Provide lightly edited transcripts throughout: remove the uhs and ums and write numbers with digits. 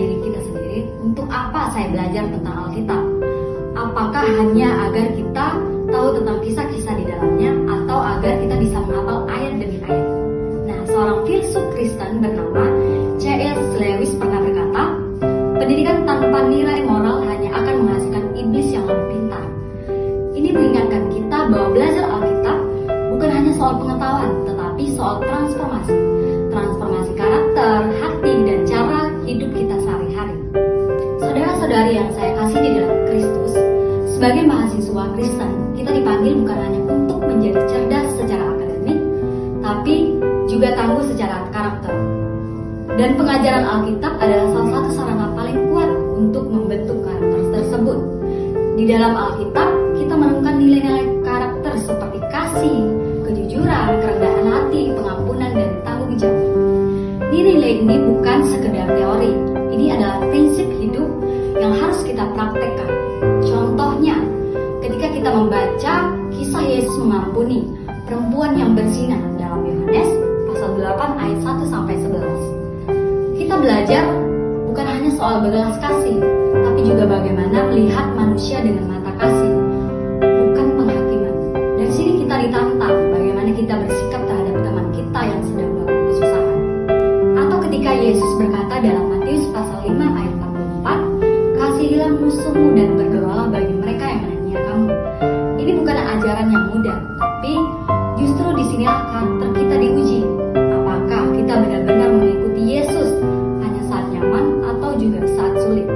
diri kita sendiri, untuk apa saya belajar tentang Alkitab? Apakah hanya agar kita tahu tentang kisah-kisah di dalamnya, atau agar kita bisa menghafal ayat demi ayat? Nah, seorang filsuf Kristen bernama C.S. Lewis pernah berkata, pendidikan tanpa nilai moral hanya akan menghasilkan iblis yang lebih pintar. Ini mengingatkan kita bahwa belajar Alkitab bukan hanya soal pengetahuan, tetapi soal transformasi. Transformasi karakter, hati, dan cara hidup kita sehari-hari. Saudara-saudari yang saya kasih di dalam Kristus, sebagai mahasiswa Kristen, kita dipanggil bukan hanya untuk menjadi cerdas secara akademik, tapi juga tangguh secara karakter. Dan pengajaran Alkitab adalah salah satu sarana paling kuat untuk membentuk karakter tersebut. Di dalam Alkitab, kita menemukan nilai-nilai karakter seperti kasih, kejujuran, kerendahan hati, pengampunan, dan tanggung jawab. Nilai-nilai ini bukan sekedar teori, ini adalah prinsip hidup yang harus kita praktekkan. Contohnya, ketika kita membaca kisah Yesus mengampuni perempuan yang berzina dalam Yohanes pasal 8 ayat 1-11. Kita belajar bukan hanya soal berbelas kasih, tapi juga bagaimana melihat manusia dengan mata kasih, bukan penghakiman. Dari sini kita ditantang bagaimana kita bersikap terhadap teman kita yang sedang dalam kesusahan. Atau ketika Yesus berkata dalam Matius pasal 5 ayat 44, kasihilah musuhmu dan berdoalah bagi mereka yang menghina kamu. Ini bukan ajaran yang mudah, tapi justru di sini karakter kita diuji. Apakah kita benar-benar mengikuti Yesus hanya saat nyaman atau juga saat sulit?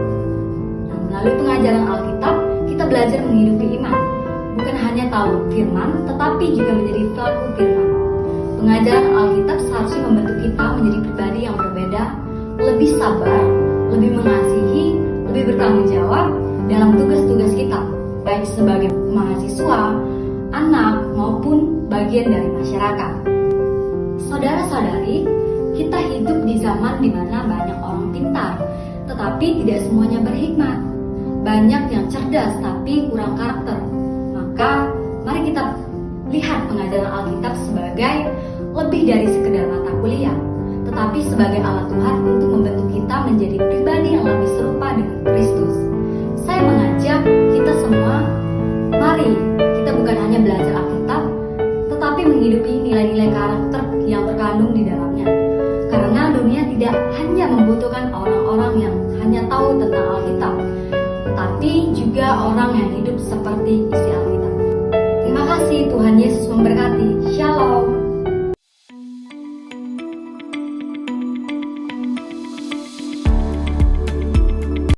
Nah, melalui pengajaran Alkitab, kita belajar menghidupi iman. Bukan hanya tahu firman, tetapi juga menjadi pelaku firman. Pengajaran Alkitab seharusnya membentuk kita menjadi pribadi yang berbeda, lebih sabar, lebih mengasihi, lebih bertanggung jawab dalam tugas-tugas kita, baik sebagai mahasiswa, anak, maupun bagian dari masyarakat. Saudara-saudari, kita hidup di zaman di mana banyak orang pintar, tetapi tidak semuanya berhikmat. Banyak yang cerdas tapi kurang karakter. Maka, mari kita lihat pengajaran Alkitab sebagai lebih dari sekedar mata kuliah, tetapi sebagai alat Tuhan untuk membentuk kita menjadi pribadi yang lebih serupa dengan Kristus. Saya mengajak kita semua, mari kita bukan hanya belajar Alkitab, tetapi menghidupi nilai-nilai karakter yang terkandung di dalamnya. Karena dunia tidak hanya membutuhkan orang-orang yang hanya tahu tentang Alkitab, tetapi juga orang yang hidup seperti isi Alkitab. Terima kasih, Tuhan Yesus memberkati.